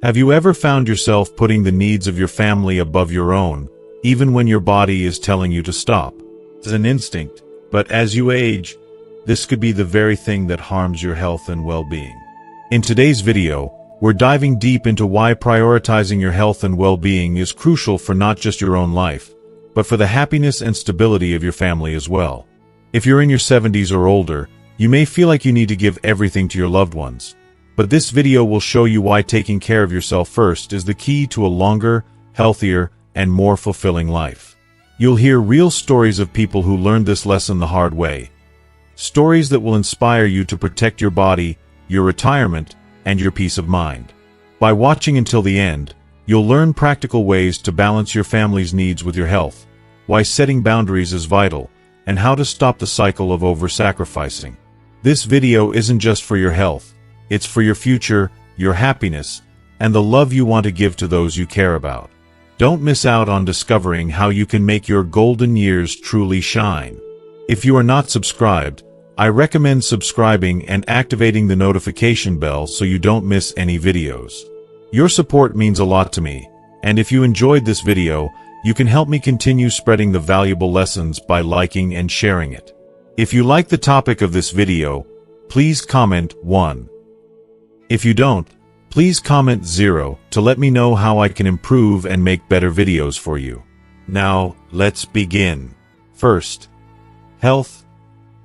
Have you ever found yourself putting the needs of your family above your own, even when your body is telling you to stop? It's an instinct, but as you age, this could be the very thing that harms your health and well-being. In today's video, we're diving deep into why prioritizing your health and well-being is crucial for not just your own life, but for the happiness and stability of your family as well. If you're in your 70s or older, you may feel like you need to give everything to your loved ones. But this video will show you why taking care of yourself first is the key to a longer, healthier, and more fulfilling life. You'll hear real stories of people who learned this lesson the hard way. Stories that will inspire you to protect your body, your retirement, and your peace of mind. By watching until the end, you'll learn practical ways to balance your family's needs with your health, why setting boundaries is vital, and how to stop the cycle of over-sacrificing. This video isn't just for your health, it's for your future, your happiness, and the love you want to give to those you care about. Don't miss out on discovering how you can make your golden years truly shine. If you are not subscribed, I recommend subscribing and activating the notification bell so you don't miss any videos. Your support means a lot to me, and if you enjoyed this video, you can help me continue spreading the valuable lessons by liking and sharing it. If you like the topic of this video, please comment 1. If you don't, please comment 0 to let me know how I can improve and make better videos for you. Now, let's begin. First, health.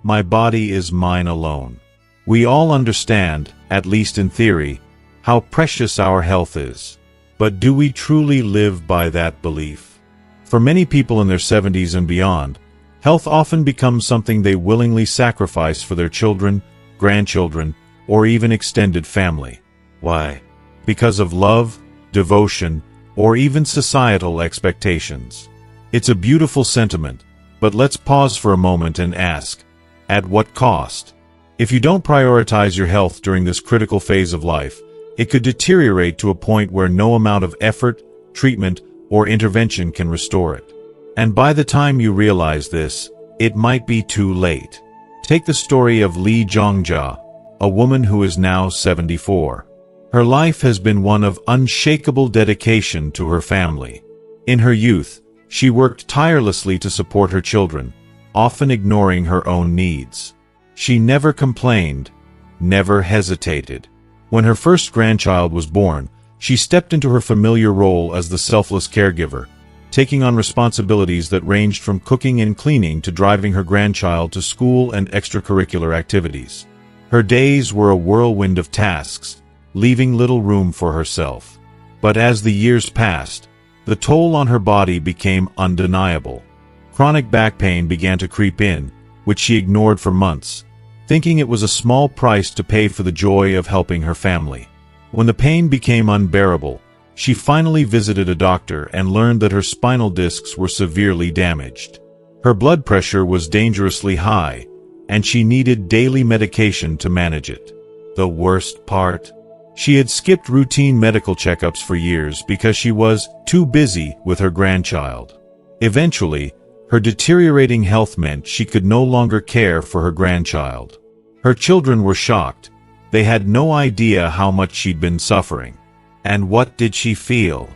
My body is mine alone. We all understand, at least in theory, how precious our health is. But do we truly live by that belief? For many people in their 70s and beyond, health often becomes something they willingly sacrifice for their children, grandchildren, or even extended family. Why? Because of love, devotion, or even societal expectations. It's a beautiful sentiment, but let's pause for a moment and ask, at what cost? If you don't prioritize your health during this critical phase of life, it could deteriorate to a point where no amount of effort, treatment, or intervention can restore it. And by the time you realize this, it might be too late. Take the story of Lee Jongjia, a woman who is now 74. Her life has been one of unshakable dedication to her family. In her youth, she worked tirelessly to support her children, often ignoring her own needs. She never complained, never hesitated. When her first grandchild was born, she stepped into her familiar role as the selfless caregiver, taking on responsibilities that ranged from cooking and cleaning to driving her grandchild to school and extracurricular activities. Her days were a whirlwind of tasks, leaving little room for herself. But as the years passed, the toll on her body became undeniable. Chronic back pain began to creep in, which she ignored for months, thinking it was a small price to pay for the joy of helping her family. When the pain became unbearable, she finally visited a doctor and learned that her spinal discs were severely damaged. Her blood pressure was dangerously high, and she needed daily medication to manage it. The worst part? She had skipped routine medical checkups for years because she was too busy with her grandchild. Eventually, her deteriorating health meant she could no longer care for her grandchild. Her children were shocked. They had no idea how much she'd been suffering. And what did she feel?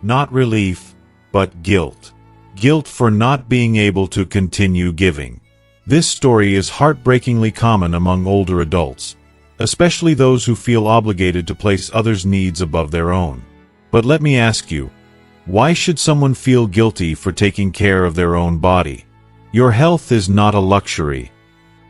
Not relief, but guilt. Guilt for not being able to continue giving. This story is heartbreakingly common among older adults, especially those who feel obligated to place others' needs above their own. But let me ask you, why should someone feel guilty for taking care of their own body? Your health is not a luxury.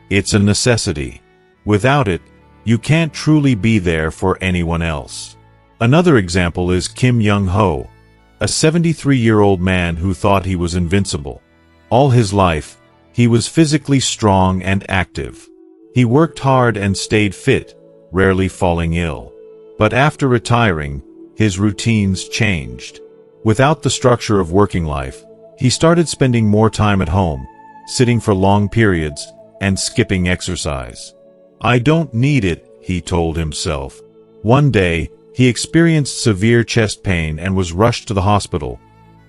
It's a necessity. Without it, you can't truly be there for anyone else. Another example is Kim Young-ho, a 73-year-old man who thought he was invincible. All his life, he was physically strong and active. He worked hard and stayed fit, rarely falling ill. But after retiring, his routines changed. Without the structure of working life, he started spending more time at home, sitting for long periods, and skipping exercise. "I don't need it," he told himself. One day, he experienced severe chest pain and was rushed to the hospital,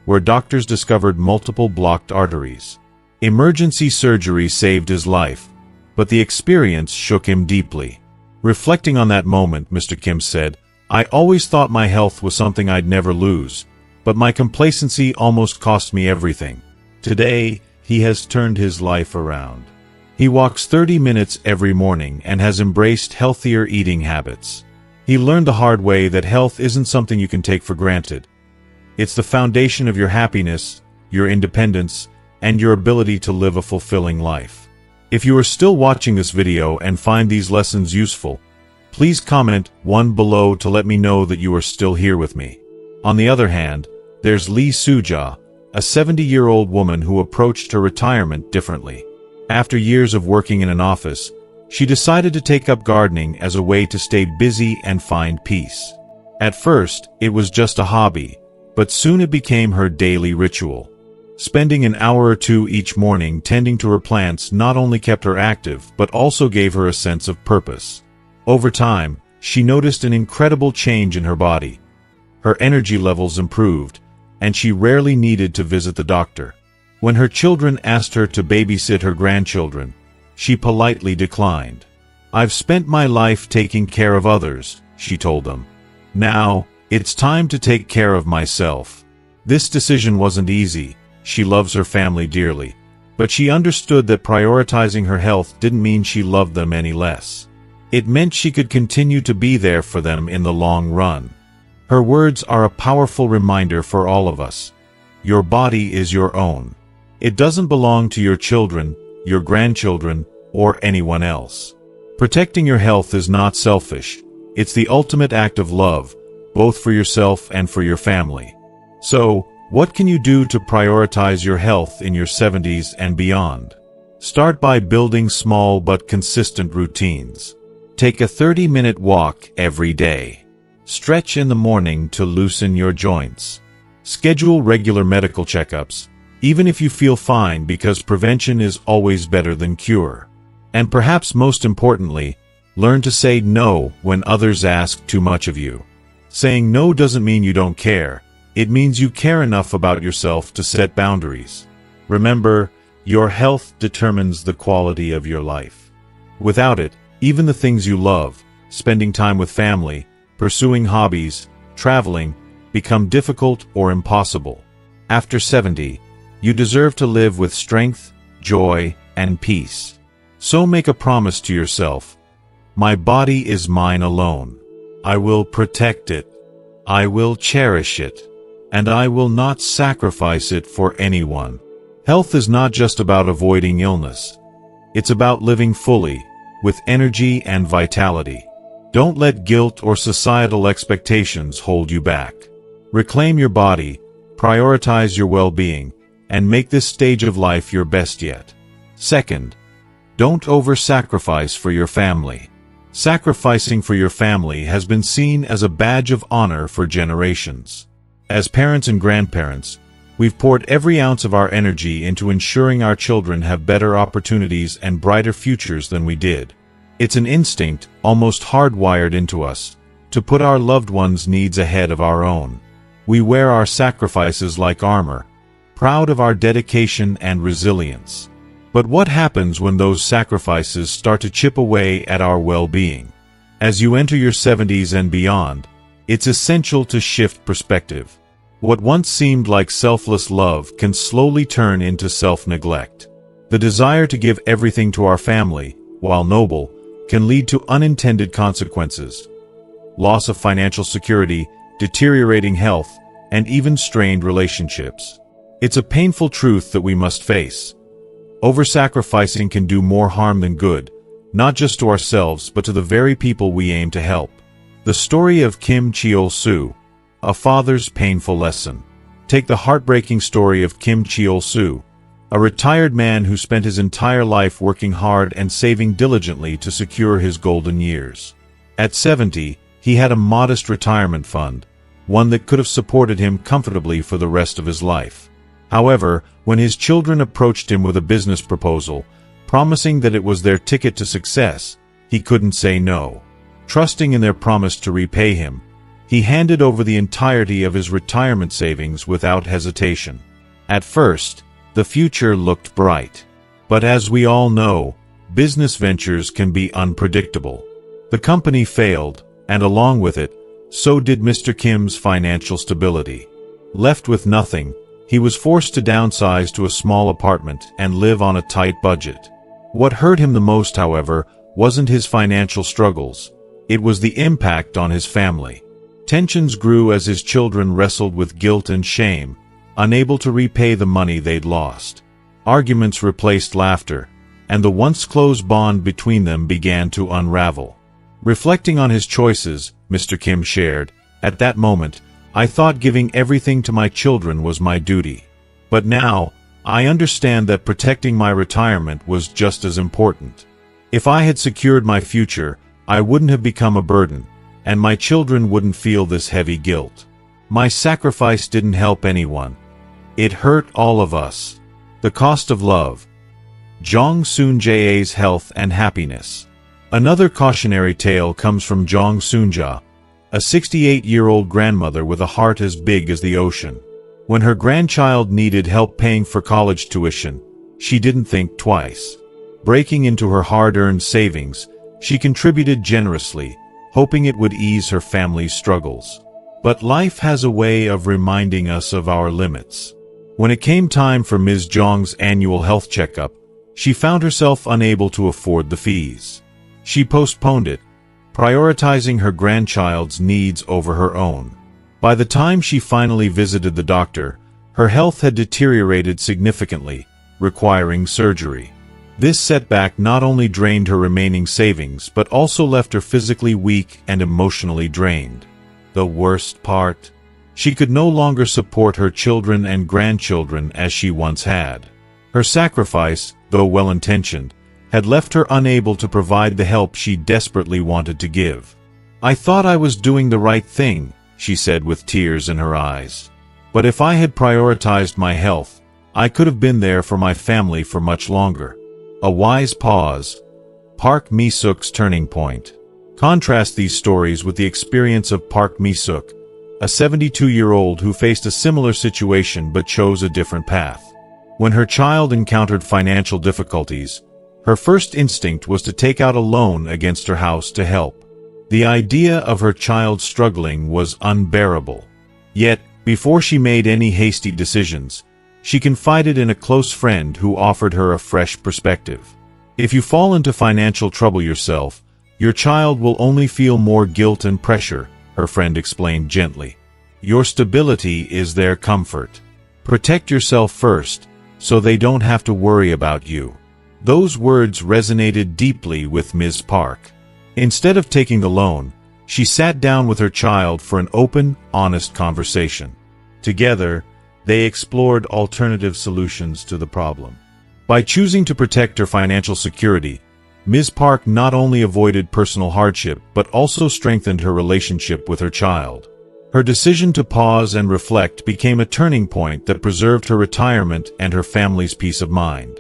where doctors discovered multiple blocked arteries. Emergency surgery saved his life, but the experience shook him deeply. Reflecting on that moment, Mr. Kim said, I always thought my health was something I'd never lose, but my complacency almost cost me everything. Today, he has turned his life around. He walks 30 minutes every morning and has embraced healthier eating habits. He learned the hard way that health isn't something you can take for granted. It's the foundation of your happiness, your independence, and your ability to live a fulfilling life. If you are still watching this video and find these lessons useful, please comment 1 below to let me know that you are still here with me. On the other hand, there's Lee Suja, a 70-year-old woman who approached her retirement differently. After years of working in an office, she decided to take up gardening as a way to stay busy and find peace. At first, it was just a hobby, but soon it became her daily ritual. Spending an hour or two each morning tending to her plants not only kept her active but also gave her a sense of purpose. Over time, she noticed an incredible change in her body. Her energy levels improved, and she rarely needed to visit the doctor. When her children asked her to babysit her grandchildren, she politely declined. "I've spent my life taking care of others," she told them. "Now, it's time to take care of myself." This decision wasn't easy. She loves her family dearly, but she understood that prioritizing her health didn't mean she loved them any less. It meant she could continue to be there for them in the long run. Her words are a powerful reminder for all of us. Your body is your own. It doesn't belong to your children, your grandchildren, or anyone else. Protecting your health is not selfish. It's the ultimate act of love, both for yourself and for your family. So, what can you do to prioritize your health in your 70s and beyond? Start by building small but consistent routines. Take a 30-minute walk every day. Stretch in the morning to loosen your joints. Schedule regular medical checkups, even if you feel fine, because prevention is always better than cure. And perhaps most importantly, learn to say no when others ask too much of you. Saying no doesn't mean you don't care. It means you care enough about yourself to set boundaries. Remember, your health determines the quality of your life. Without it, even the things you love, spending time with family, pursuing hobbies, traveling, become difficult or impossible. After 70, you deserve to live with strength, joy, and peace. So make a promise to yourself. My body is mine alone. I will protect it. I will cherish it. And I will not sacrifice it for anyone. Health is not just about avoiding illness. It's about living fully, with energy and vitality. Don't let guilt or societal expectations hold you back. Reclaim your body, prioritize your well-being, and make this stage of life your best yet. Second, don't over-sacrifice for your family. Sacrificing for your family has been seen as a badge of honor for generations. As parents and grandparents, we've poured every ounce of our energy into ensuring our children have better opportunities and brighter futures than we did. It's an instinct, almost hardwired into us, to put our loved ones' needs ahead of our own. We wear our sacrifices like armor, proud of our dedication and resilience. But what happens when those sacrifices start to chip away at our well-being? As you enter your 70s and beyond, it's essential to shift perspective. What once seemed like selfless love can slowly turn into self-neglect. The desire to give everything to our family, while noble, can lead to unintended consequences. Loss of financial security, deteriorating health, and even strained relationships. It's a painful truth that we must face. Over-sacrificing can do more harm than good, not just to ourselves but to the very people we aim to help. The story of Kim Cheol-soo, a father's painful lesson. Take the heartbreaking story of Kim Cheol-soo, a retired man who spent his entire life working hard and saving diligently to secure his golden years. At 70, he had a modest retirement fund, one that could have supported him comfortably for the rest of his life. However, when his children approached him with a business proposal, promising that it was their ticket to success, he couldn't say no. Trusting in their promise to repay him, he handed over the entirety of his retirement savings without hesitation. At first, the future looked bright. But as we all know, business ventures can be unpredictable. The company failed, and along with it, So did Mr. Kim's financial stability. Left with nothing, he was forced to downsize to a small apartment and live on a tight budget. What hurt him the most, however, wasn't his financial struggles. It was the impact on his family. Tensions grew as his children wrestled with guilt and shame, unable to repay the money they'd lost. Arguments replaced laughter, and the once close bond between them began to unravel. Reflecting on his choices, Mr. Kim shared, "At that moment, I thought giving everything to my children was my duty. But now, I understand that protecting my retirement was just as important. If I had secured my future, I wouldn't have become a burden, and my children wouldn't feel this heavy guilt. My sacrifice didn't help anyone. It hurt all of us." The cost of love. Jong Soon-jae's health and happiness. Another cautionary tale comes from Jong Soon-ja, a 68-year-old grandmother with a heart as big as the ocean. When her grandchild needed help paying for college tuition, she didn't think twice. Breaking into her hard-earned savings, she contributed generously, hoping it would ease her family's struggles. But life has a way of reminding us of our limits. When it came time for Ms. Jong's annual health checkup, she found herself unable to afford the fees. She postponed it, prioritizing her grandchild's needs over her own. By the time she finally visited the doctor, her health had deteriorated significantly, requiring surgery. This setback not only drained her remaining savings but also left her physically weak and emotionally drained. The worst part? She could no longer support her children and grandchildren as she once had. Her sacrifice, though well-intentioned, had left her unable to provide the help she desperately wanted to give. "I thought I was doing the right thing," she said with tears in her eyes. "But if I had prioritized my health, I could have been there for my family for much longer." A wise pause. Park Mi-suk's turning point. Contrast these stories with the experience of Park Mi-suk, a 72-year-old who faced a similar situation but chose a different path. When her child encountered financial difficulties, her first instinct was to take out a loan against her house to help. The idea of her child struggling was unbearable. Yet, before she made any hasty decisions, she confided in a close friend who offered her a fresh perspective. "If you fall into financial trouble yourself, your child will only feel more guilt and pressure," her friend explained gently. "Your stability is their comfort. Protect yourself first, so they don't have to worry about you." Those words resonated deeply with Ms. Park. Instead of taking the loan, she sat down with her child for an open, honest conversation. Together, they explored alternative solutions to the problem. By choosing to protect her financial security, Ms. Park not only avoided personal hardship but also strengthened her relationship with her child. Her decision to pause and reflect became a turning point that preserved her retirement and her family's peace of mind.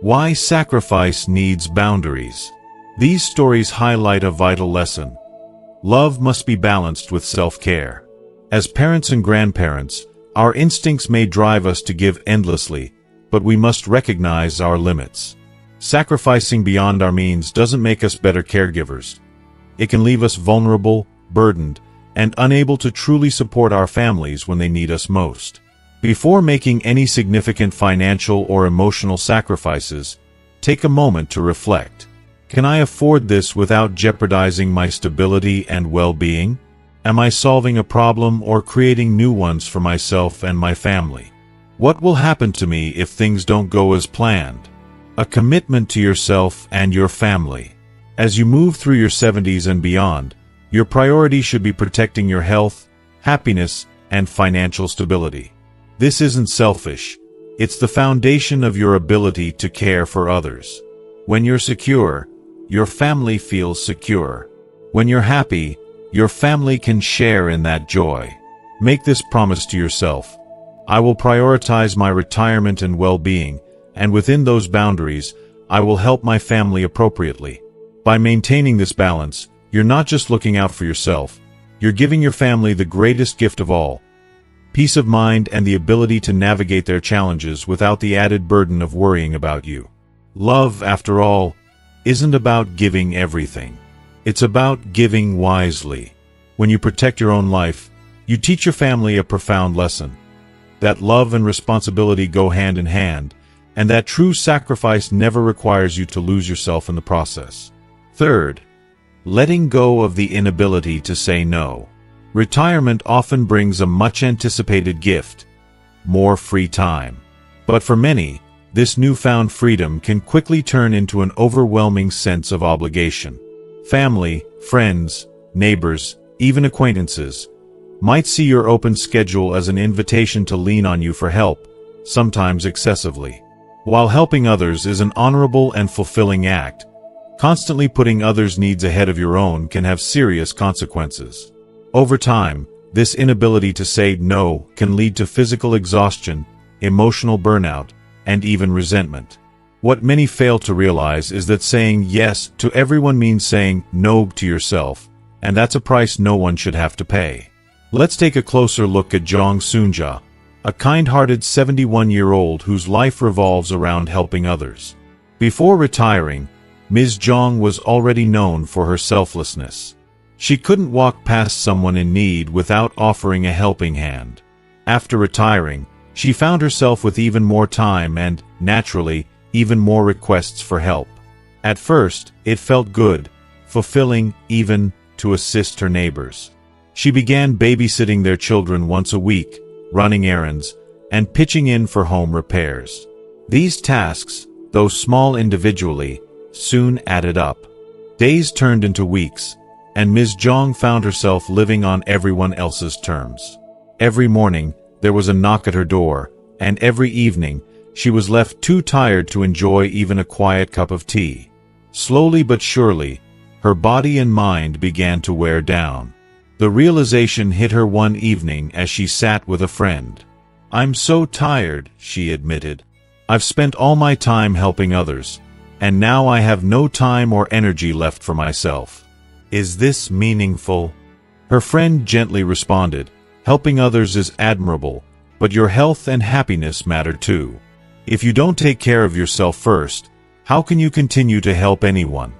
Why sacrifice needs boundaries. These stories highlight a vital lesson. Love must be balanced with self-care. As parents and grandparents, our instincts may drive us to give endlessly, but we must recognize our limits. Sacrificing beyond our means doesn't make us better caregivers. It can leave us vulnerable, burdened, and unable to truly support our families when they need us most. Before making any significant financial or emotional sacrifices, take a moment to reflect. Can I afford this without jeopardizing my stability and well-being? Am I solving a problem or creating new ones for myself and my family? What will happen to me if things don't go as planned? A commitment to yourself and your family. As you move through your 70s and beyond, your priority should be protecting your health, happiness, and financial stability. This isn't selfish. It's the foundation of your ability to care for others. When you're secure, your family feels secure. When you're happy, your family can share in that joy. Make this promise to yourself. I will prioritize my retirement and well-being, and within those boundaries, I will help my family appropriately. By maintaining this balance, you're not just looking out for yourself, you're giving your family the greatest gift of all, peace of mind and the ability to navigate their challenges without the added burden of worrying about you. Love, after all, isn't about giving everything. It's about giving wisely. When you protect your own life, you teach your family a profound lesson. That love and responsibility go hand in hand, and that true sacrifice never requires you to lose yourself in the process. Third, letting go of the inability to say no. Retirement often brings a much-anticipated gift: more free time. But for many, this newfound freedom can quickly turn into an overwhelming sense of obligation. Family, friends, neighbors, even acquaintances might see your open schedule as an invitation to lean on you for help, sometimes excessively. While helping others is an honorable and fulfilling act, constantly putting others' needs ahead of your own can have serious consequences. Over time, this inability to say no can lead to physical exhaustion, emotional burnout, and even resentment. What many fail to realize is that saying yes to everyone means saying no to yourself, and that's a price no one should have to pay. Let's take a closer look at Jong Soonja, a kind-hearted 71-year-old whose life revolves around helping others. Before retiring, Ms. Jong was already known for her selflessness. She couldn't walk past someone in need without offering a helping hand. After retiring, she found herself with even more time and, naturally, even more requests for help. At first, it felt good, fulfilling even, to assist her neighbors. She began babysitting their children once a week, running errands, and pitching in for home repairs. These tasks, though small individually, soon added up. Days turned into weeks, and Ms. Jong found herself living on everyone else's terms. Every morning, there was a knock at her door, and every evening, she was left too tired to enjoy even a quiet cup of tea. Slowly but surely, her body and mind began to wear down. The realization hit her one evening as she sat with a friend. "I'm so tired," she admitted. "I've spent all my time helping others, and now I have no time or energy left for myself. Is this meaningful?" Her friend gently responded, "Helping others is admirable, but your health and happiness matter too. If you don't take care of yourself first, how can you continue to help anyone?"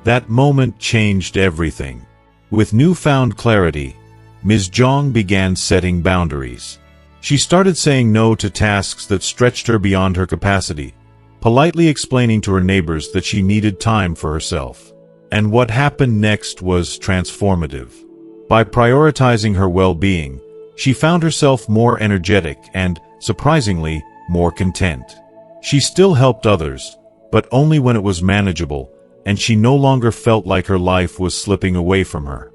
That moment changed everything. With newfound clarity, Ms. Jong began setting boundaries. She started saying no to tasks that stretched her beyond her capacity, politely explaining to her neighbors that she needed time for herself. And what happened next was transformative. By prioritizing her well-being, she found herself more energetic and, surprisingly, more content. She still helped others, but only when it was manageable, and she no longer felt like her life was slipping away from her.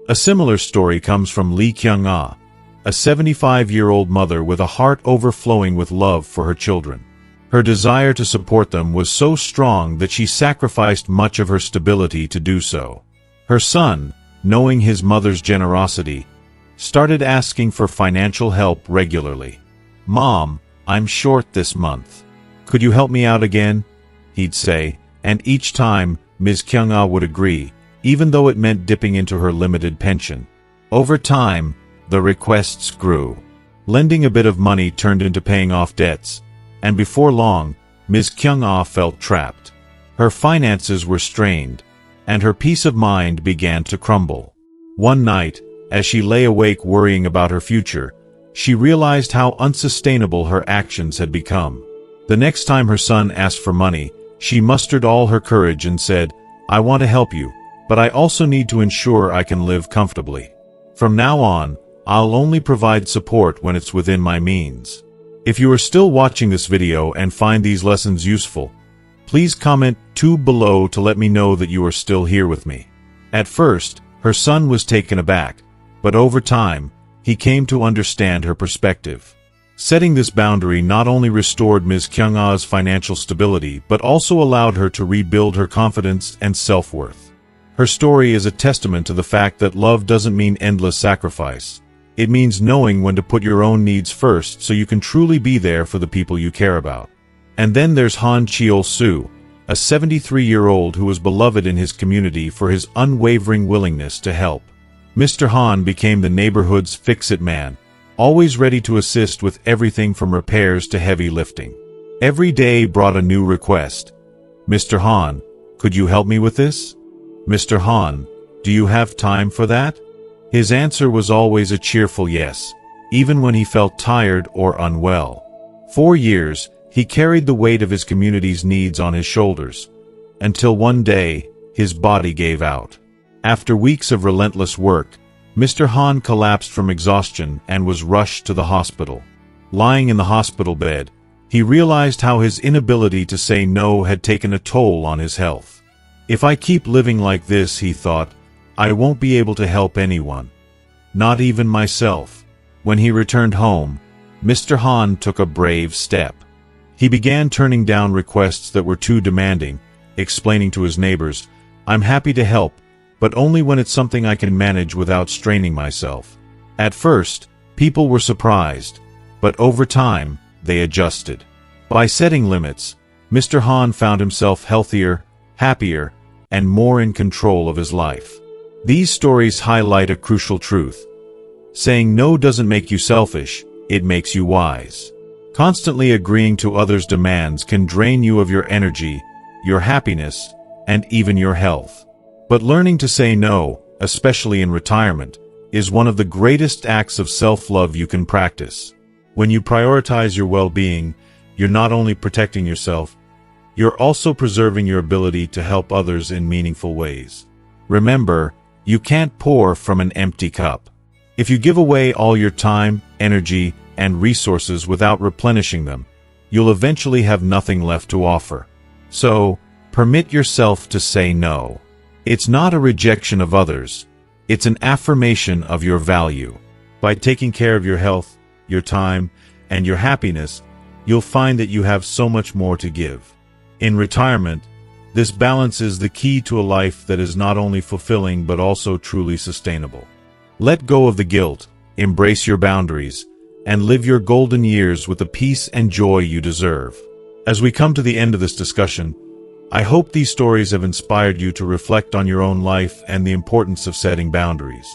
A similar story comes from Lee Kyung-ah, a 75-year-old mother with a heart overflowing with love for her children. Her desire to support them was so strong that she sacrificed much of her stability to do so. Her son, knowing his mother's generosity, started asking for financial help regularly. "Mom, I'm short this month. Could you help me out again?" he'd say, and each time, Ms. Kyung-ah would agree, even though it meant dipping into her limited pension. Over time, the requests grew. Lending a bit of money turned into paying off debts, and before long, Ms. Kyung-ah felt trapped. Her finances were strained, and her peace of mind began to crumble. One night, as she lay awake worrying about her future, she realized how unsustainable her actions had become. The next time her son asked for money, she mustered all her courage and said, "I want to help you, but I also need to ensure I can live comfortably. From now on, I'll only provide support when it's within my means." If you are still watching this video and find these lessons useful, please comment 2 below to let me know that you are still here with me. At first, her son was taken aback, but over time, he came to understand her perspective. Setting this boundary not only restored Ms. Kyung-ah's financial stability but also allowed her to rebuild her confidence and self-worth. Her story is a testament to the fact that love doesn't mean endless sacrifice. It means knowing when to put your own needs first so you can truly be there for the people you care about. And then there's Han Cheol-soo, a 73-year-old who was beloved in his community for his unwavering willingness to help. Mr. Han became the neighborhood's fix-it man, always ready to assist with everything from repairs to heavy lifting. Every day brought a new request. "Mr. Han, could you help me with this? Mr. Han, do you have time for that?" His answer was always a cheerful yes, even when he felt tired or unwell. 4 years, he carried the weight of his community's needs on his shoulders, until one day, his body gave out. After weeks of relentless work, Mr. Han collapsed from exhaustion and was rushed to the hospital. Lying in the hospital bed, he realized how his inability to say no had taken a toll on his health. If I keep living like this, he thought, I won't be able to help anyone. Not even myself. When he returned home, Mr. Han took a brave step. He began turning down requests that were too demanding, explaining to his neighbors, I'm happy to help, but only when it's something I can manage without straining myself. At first, people were surprised, but over time, they adjusted. By setting limits, Mr. Han found himself healthier, happier, and more in control of his life. These stories highlight a crucial truth. Saying no doesn't make you selfish, it makes you wise. Constantly agreeing to others' demands can drain you of your energy, your happiness, and even your health. But learning to say no, especially in retirement, is one of the greatest acts of self-love you can practice. When you prioritize your well-being, you're not only protecting yourself, you're also preserving your ability to help others in meaningful ways. Remember, you can't pour from an empty cup. If you give away all your time, energy, and resources without replenishing them, you'll eventually have nothing left to offer. So, permit yourself to say no. It's not a rejection of others, it's an affirmation of your value. By taking care of your health, your time, and your happiness, you'll find that you have so much more to give. In retirement, this balance is the key to a life that is not only fulfilling but also truly sustainable. Let go of the guilt, embrace your boundaries, and live your golden years with the peace and joy you deserve. As we come to the end of this discussion, I hope these stories have inspired you to reflect on your own life and the importance of setting boundaries.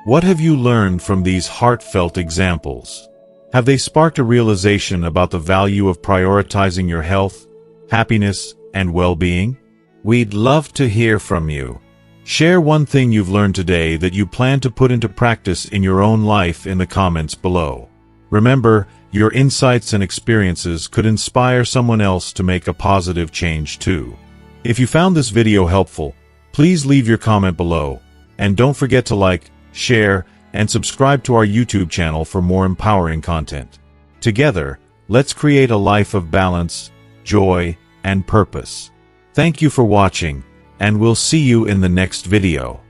What have you learned from these heartfelt examples? Have they sparked a realization about the value of prioritizing your health, happiness, and well-being? We'd love to hear from you. Share one thing you've learned today that you plan to put into practice in your own life in the comments below. Remember, your insights and experiences could inspire someone else to make a positive change too. If you found this video helpful, please leave your comment below, and don't forget to like, share, and subscribe to our YouTube channel for more empowering content. Together, let's create a life of balance, joy, and purpose. Thank you for watching, and we'll see you in the next video.